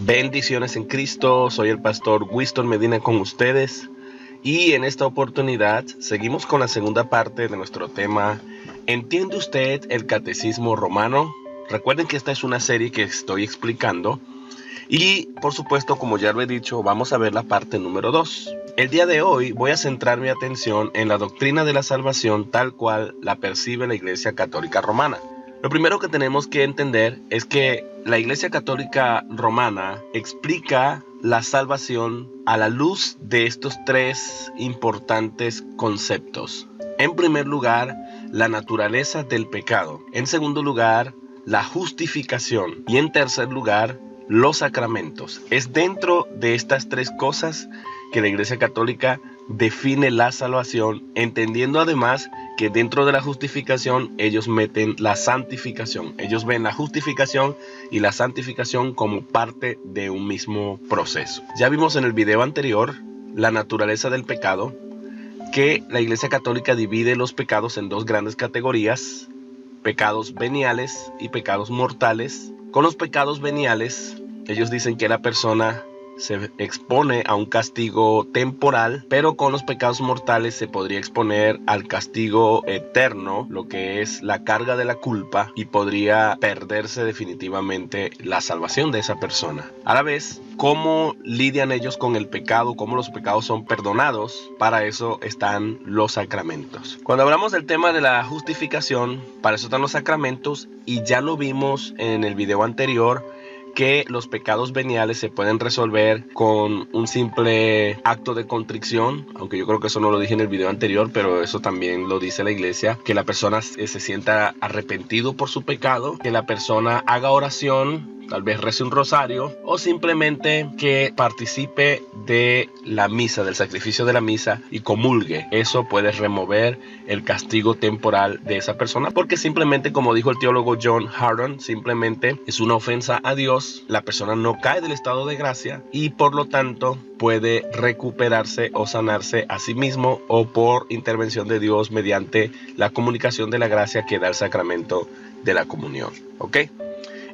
Bendiciones en Cristo, soy el pastor Winston Medina con ustedes y en esta oportunidad seguimos con la segunda parte de nuestro tema. ¿Entiende usted el catecismo romano? Recuerden que esta es una serie que estoy explicando y por supuesto, como ya lo he dicho, vamos a ver la parte número 2. El día de hoy voy a centrar mi atención en la doctrina de la salvación tal cual la percibe la Iglesia Católica Romana. Lo primero que tenemos que entender es que la Iglesia Católica Romana explica la salvación a la luz de estos tres importantes conceptos. En primer lugar, la naturaleza del pecado. En segundo lugar, la justificación. Y en tercer lugar, los sacramentos. Es dentro de estas tres cosas que la Iglesia Católica define la salvación, entendiendo además que dentro de la justificación ellos meten la santificación. Ellos ven la justificación y la santificación como parte de un mismo proceso. Ya vimos en el video anterior la naturaleza del pecado, que la Iglesia Católica divide los pecados en dos grandes categorías: pecados veniales y pecados mortales. Con los pecados veniales, ellos dicen que la persona se expone a un castigo temporal, pero con los pecados mortales se podría exponer al castigo eterno, lo que es la carga de la culpa, y podría perderse definitivamente la salvación de esa persona. A la vez, ¿cómo lidian ellos con el pecado? ¿Cómo los pecados son perdonados? Para eso están los sacramentos. Cuando hablamos del tema de la justificación, para eso están los sacramentos, y ya lo vimos en el video anterior, que los pecados veniales se pueden resolver con un simple acto de contrición, aunque yo creo que eso no lo dije en el video anterior, pero eso también lo dice la Iglesia, que la persona se sienta arrepentido por su pecado, que la persona haga oración, tal vez rece un rosario, o simplemente que participe de la misa, del sacrificio de la misa, y comulgue. Eso puede remover el castigo temporal de esa persona, porque simplemente, como dijo el teólogo John Hardon, simplemente es una ofensa a Dios. La persona no cae del estado de gracia y por lo tanto puede recuperarse o sanarse a sí mismo o por intervención de Dios mediante la comunicación de la gracia que da el sacramento de la comunión. ¿Ok?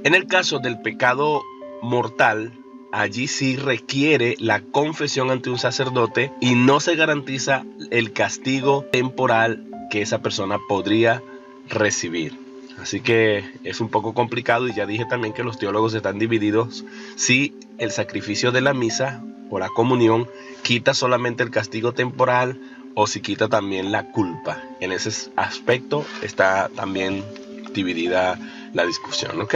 En el caso del pecado mortal, allí sí requiere la confesión ante un sacerdote y no se garantiza el castigo temporal que esa persona podría recibir. Así que es un poco complicado, y ya dije también que los teólogos están divididos si el sacrificio de la misa o la comunión quita solamente el castigo temporal o si quita también la culpa. En ese aspecto está también dividida la discusión, ¿ok?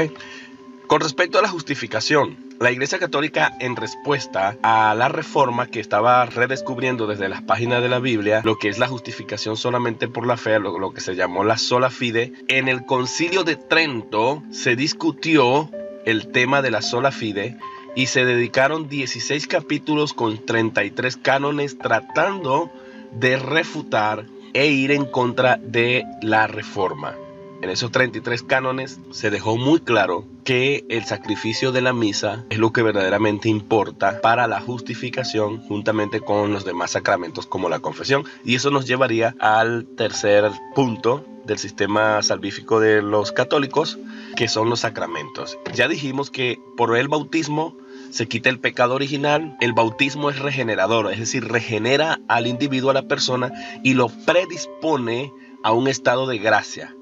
Con respecto a la justificación, la Iglesia Católica, en respuesta a la Reforma, que estaba redescubriendo desde las páginas de la Biblia lo que es la justificación solamente por la fe, lo que se llamó la sola fide, en el Concilio de Trento se discutió el tema de la sola fide y se dedicaron 16 capítulos con 33 cánones tratando de refutar e ir en contra de la Reforma. En esos 33 cánones se dejó muy claro que el sacrificio de la misa es lo que verdaderamente importa para la justificación, juntamente con los demás sacramentos como la confesión. Y eso nos llevaría al tercer punto del sistema salvífico de los católicos, que son los sacramentos. Ya dijimos que por el bautismo se quita el pecado original. El bautismo es regenerador, es decir, regenera al individuo, a la persona, y lo predispone a un estado de gracia.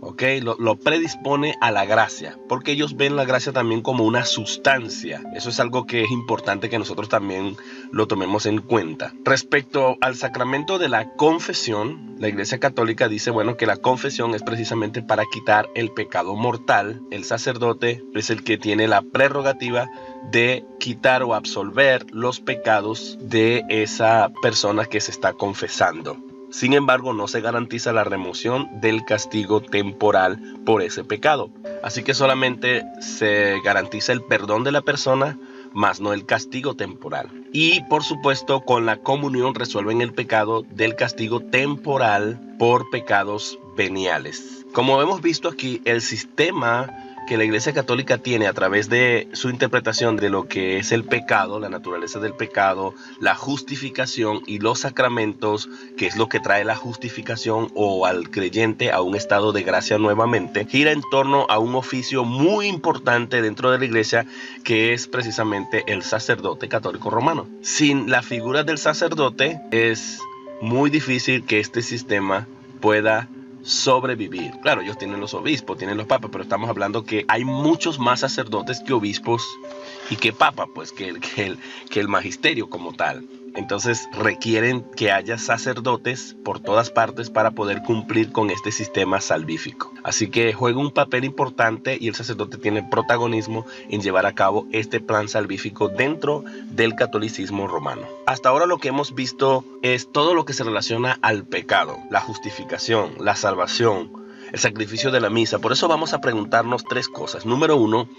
¿Ok? Lo predispone a la gracia, porque ellos ven la gracia también como una sustancia. Eso es algo que es importante que nosotros también lo tomemos en cuenta. Respecto al sacramento de la confesión, la Iglesia Católica dice, bueno, que la confesión es precisamente para quitar el pecado mortal. El sacerdote es el que tiene la prerrogativa de quitar o absolver los pecados de esa persona que se está confesando. Sin embargo, no se garantiza la remoción del castigo temporal por ese pecado. Así que solamente se garantiza el perdón de la persona, más no el castigo temporal. Y por supuesto, con la comunión resuelven el pecado del castigo temporal por pecados veniales. Como hemos visto aquí, el sistema que la Iglesia Católica tiene a través de su interpretación de lo que es el pecado, la naturaleza del pecado, la justificación y los sacramentos, que es lo que trae la justificación o al creyente a un estado de gracia nuevamente, gira en torno a un oficio muy importante dentro de la Iglesia, que es precisamente el sacerdote católico romano. Sin la figura del sacerdote es muy difícil que este sistema pueda sobrevivir. Claro, ellos tienen los obispos, tienen los papas, pero estamos hablando que hay muchos más sacerdotes que obispos y que papa, pues que el magisterio como tal. Entonces requieren que haya sacerdotes por todas partes para poder cumplir con este sistema salvífico. Así que juega un papel importante y el sacerdote tiene protagonismo en llevar a cabo este plan salvífico dentro del catolicismo romano. Hasta ahora lo que hemos visto es todo lo que se relaciona al pecado, la justificación, la salvación, el sacrificio de la misa. Por eso vamos a preguntarnos tres cosas. Número uno,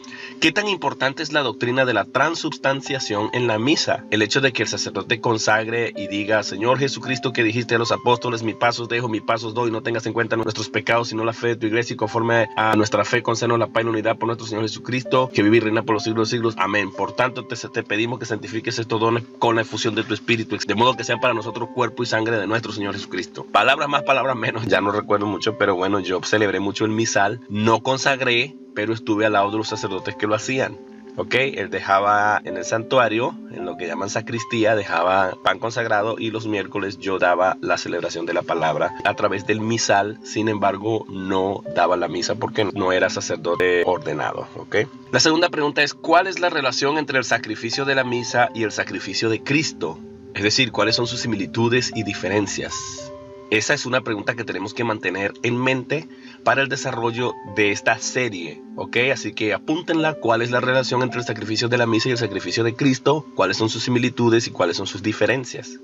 ¿qué tan importante es la doctrina de la transubstanciación en la misa? El hecho de que el sacerdote consagre y diga: Señor Jesucristo, que dijiste a los apóstoles, mis pasos dejo, mis pasos doy, no tengas en cuenta nuestros pecados, sino la fe de tu iglesia, y conforme a nuestra fe concédenos la paz y la unidad por nuestro Señor Jesucristo, que vive y reina por los siglos de los siglos. Amén. Por tanto, te pedimos que santifiques estos dones con la efusión de tu Espíritu, de modo que sean para nosotros cuerpo y sangre de nuestro Señor Jesucristo. Palabras más, palabras menos, ya no recuerdo mucho, pero bueno, yo celebré mucho el misal, no consagré, pero estuve al lado de los sacerdotes que lo hacían. Ok, él dejaba en el santuario, en lo que llaman sacristía, dejaba pan consagrado, y los miércoles yo daba la celebración de la palabra a través del misal. Sin embargo, no daba la misa porque no era sacerdote ordenado. Ok. La segunda pregunta es: ¿cuál es la relación entre el sacrificio de la misa y el sacrificio de Cristo? Es decir, ¿cuáles son sus similitudes y diferencias? Esa es una pregunta que tenemos que mantener en mente para el desarrollo de esta serie, ¿ok? Así que apúntenla: cuál es la relación entre el sacrificio de la misa y el sacrificio de Cristo, cuáles son sus similitudes y cuáles son sus diferencias.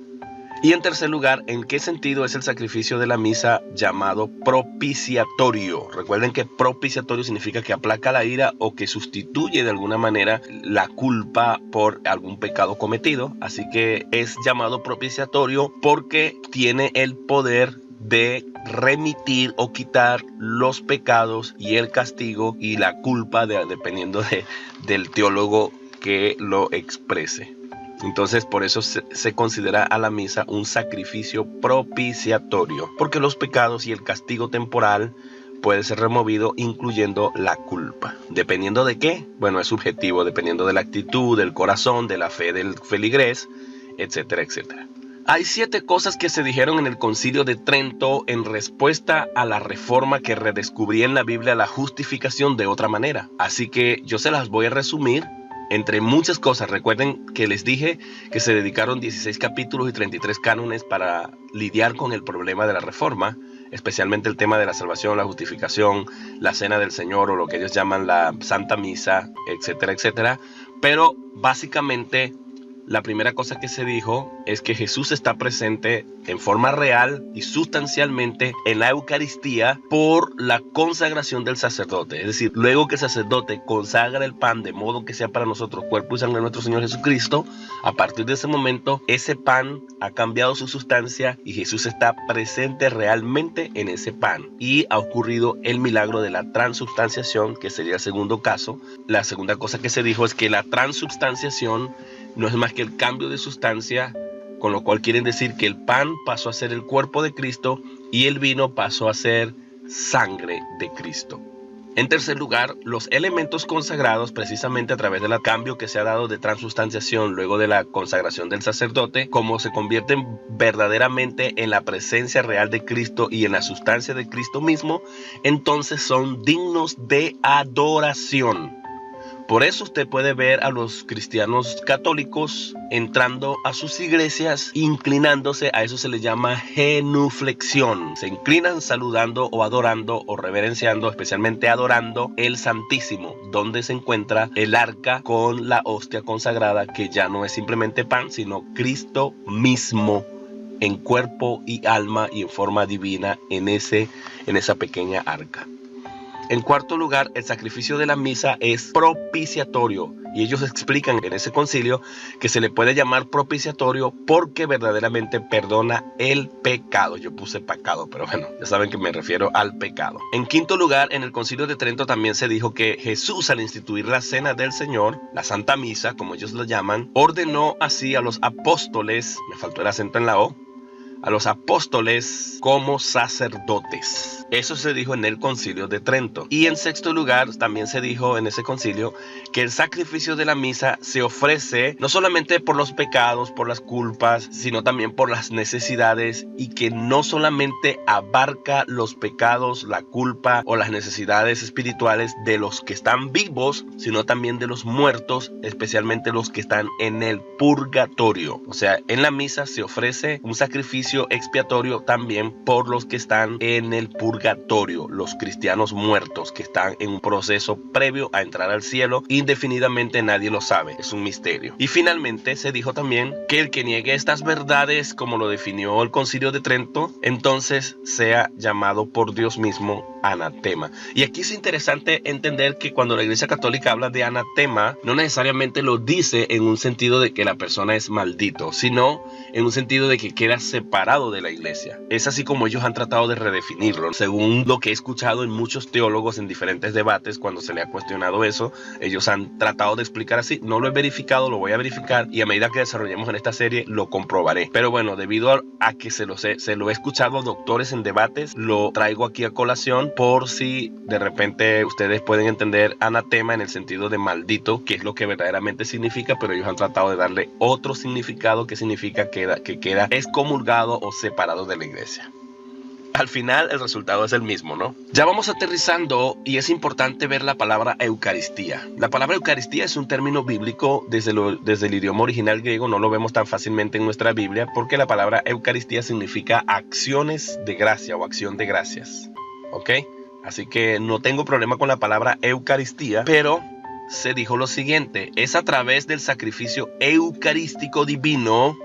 Y en tercer lugar, ¿en qué sentido es el sacrificio de la misa llamado propiciatorio? Recuerden que propiciatorio significa que aplaca la ira o que sustituye de alguna manera la culpa por algún pecado cometido. Así que es llamado propiciatorio porque tiene el poder de remitir o quitar los pecados y el castigo y la culpa, dependiendo del teólogo que lo exprese. Entonces, por eso se considera a la misa un sacrificio propiciatorio, porque los pecados y el castigo temporal puede ser removido, incluyendo la culpa. ¿Dependiendo de qué? Bueno, es subjetivo, dependiendo de la actitud, del corazón, de la fe del feligrés, etcétera, etcétera. Hay 7 cosas que se dijeron en el Concilio de Trento en respuesta a la reforma que redescubría en la Biblia la justificación de otra manera. Así que yo se las voy a resumir. Entre muchas cosas, recuerden que les dije que se dedicaron 16 capítulos y 33 cánones para lidiar con el problema de la reforma, especialmente el tema de la salvación, la justificación, la cena del Señor o lo que ellos llaman la Santa Misa, etcétera, etcétera. Pero básicamente la primera cosa que se dijo es que Jesús está presente en forma real y sustancialmente en la Eucaristía por la consagración del sacerdote. Es decir, luego que el sacerdote consagra el pan de modo que sea para nosotros cuerpo y sangre de nuestro Señor Jesucristo, a partir de ese momento ese pan ha cambiado su sustancia y Jesús está presente realmente en ese pan. Y ha ocurrido el milagro de la transubstanciación, que sería el segundo caso. La segunda cosa que se dijo es que la transubstanciación no es más que el cambio de sustancia, con lo cual quieren decir que el pan pasó a ser el cuerpo de Cristo y el vino pasó a ser sangre de Cristo. En tercer lugar, los elementos consagrados, precisamente a través del cambio que se ha dado de transubstanciación luego de la consagración del sacerdote, como se convierten verdaderamente en la presencia real de Cristo y en la sustancia de Cristo mismo, entonces son dignos de adoración. Por eso usted puede ver a los cristianos católicos entrando a sus iglesias, inclinándose. A eso se le llama genuflexión. Se inclinan saludando o adorando o reverenciando, especialmente adorando el Santísimo, donde se encuentra el arca con la hostia consagrada, que ya no es simplemente pan, sino Cristo mismo en cuerpo y alma y en forma divina en esa pequeña arca. En cuarto lugar, el sacrificio de la misa es propiciatorio. Y ellos explican en ese concilio que se le puede llamar propiciatorio porque verdaderamente perdona el pecado. Yo puse pecado, pero bueno, ya saben que me refiero al pecado. En quinto lugar, en el concilio de Trento también se dijo que Jesús, al instituir la cena del Señor, la Santa Misa, como ellos lo llaman, ordenó así a los apóstoles, me faltó el acento en la O, a los apóstoles como sacerdotes. Eso se dijo en el concilio de Trento. Y en sexto lugar, también se dijo en ese concilio que el sacrificio de la misa se ofrece no solamente por los pecados, por las culpas, sino también por las necesidades, y que no solamente abarca los pecados, la culpa o las necesidades espirituales de los que están vivos, sino también de los muertos, especialmente los que están en el purgatorio. O sea, en la misa se ofrece un sacrificio expiatorio también por los que están en el purgatorio, los cristianos muertos que están en un proceso previo a entrar al cielo. Indefinidamente nadie lo sabe, es un misterio. Y finalmente se dijo también que el que niegue estas verdades, como lo definió el Concilio de Trento, entonces sea llamado por Dios mismo anatema. Y aquí es interesante entender que cuando la Iglesia Católica habla de anatema, no necesariamente lo dice en un sentido de que la persona es maldito, sino en un sentido de que queda separado de la Iglesia. Es así como ellos han tratado de redefinirlo. Según lo que he escuchado en muchos teólogos en diferentes debates, cuando se le ha cuestionado eso, ellos han tratado de explicar así. No lo he verificado, lo voy a verificar, y a medida que desarrollemos en esta serie lo comprobaré. Pero bueno, debido a que se lo he escuchado a doctores en debates, lo traigo aquí a colación por si de repente ustedes pueden entender anatema en el sentido de maldito, que es lo que verdaderamente significa, pero ellos han tratado de darle otro significado que significa que queda excomulgado o separado de la iglesia. Al final el resultado es el mismo, ¿no? Ya vamos aterrizando, y es importante ver la palabra Eucaristía. La palabra Eucaristía es un término bíblico desde el idioma original griego. No lo vemos tan fácilmente en nuestra Biblia porque la palabra Eucaristía significa acciones de gracia o acción de gracias. ¿Ok? Así que no tengo problema con la palabra Eucaristía, pero se dijo lo siguiente: es a través del sacrificio eucarístico divino.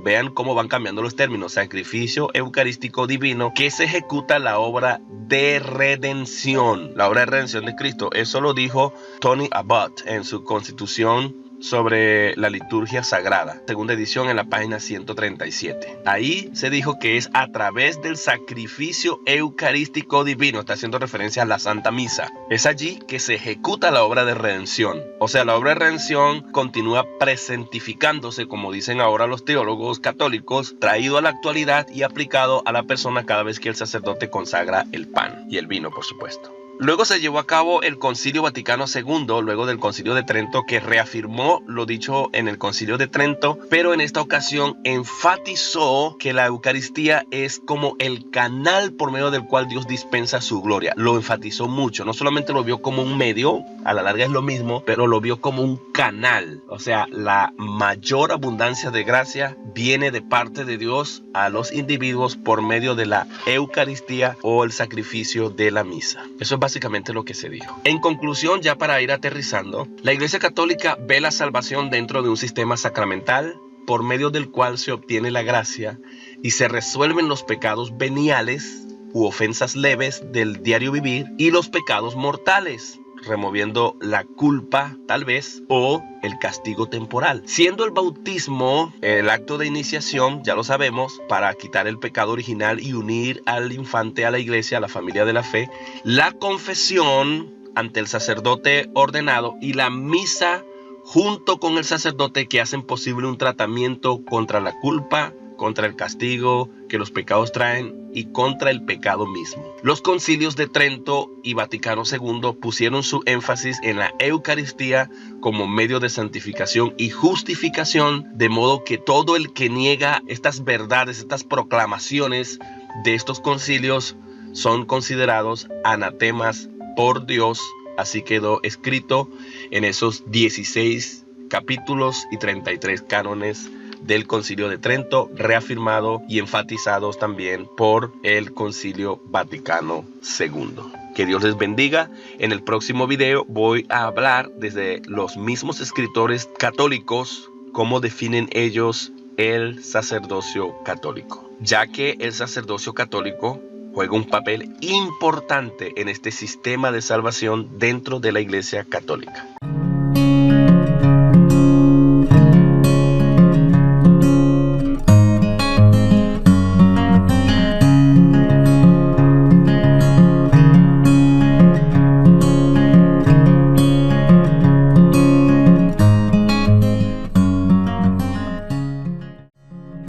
Vean cómo van cambiando los términos. Sacrificio eucarístico divino, que se ejecuta la obra de redención. La obra de redención de Cristo. Eso lo dijo Tony Abbott en su Constitución sobre la liturgia sagrada, segunda edición, en la página 137. Ahí se dijo que es a través del sacrificio eucarístico divino. Está haciendo referencia a la Santa Misa. Es allí que se ejecuta la obra de redención. O sea, la obra de redención continúa presentificándose, como dicen ahora los teólogos católicos, traído a la actualidad y aplicado a la persona cada vez que el sacerdote consagra el pan y el vino, por supuesto. Luego se llevó a cabo el Concilio Vaticano II, luego del Concilio de Trento, que reafirmó lo dicho en el Concilio de Trento, pero en esta ocasión enfatizó que la Eucaristía es como el canal por medio del cual Dios dispensa su gloria. Lo enfatizó mucho, no solamente lo vio como un medio, a la larga es lo mismo, pero lo vio como un canal. O sea, la mayor abundancia de gracia viene de parte de Dios a los individuos por medio de la Eucaristía o el sacrificio de la misa. Eso es básicamente lo que se dijo. En conclusión, ya para ir aterrizando, la Iglesia Católica ve la salvación dentro de un sistema sacramental por medio del cual se obtiene la gracia y se resuelven los pecados veniales u ofensas leves del diario vivir y los pecados mortales, removiendo la culpa tal vez o el castigo temporal. Siendo el bautismo el acto de iniciación, ya lo sabemos, para quitar el pecado original y unir al infante a la iglesia, a la familia de la fe, la confesión ante el sacerdote ordenado y la misa junto con el sacerdote, que hacen posible un tratamiento contra la culpa, contra el castigo que los pecados traen y contra el pecado mismo. Los concilios de Trento y Vaticano II pusieron su énfasis en la Eucaristía como medio de santificación y justificación, de modo que todo el que niega estas verdades, estas proclamaciones de estos concilios, son considerados anatemas por Dios. Así quedó escrito en esos 16 capítulos y 33 cánones del Concilio de Trento, reafirmado y enfatizados también por el Concilio Vaticano II. Que Dios les bendiga. En el próximo video voy a hablar desde los mismos escritores católicos cómo definen ellos el sacerdocio católico, ya que el sacerdocio católico juega un papel importante en este sistema de salvación dentro de la Iglesia Católica.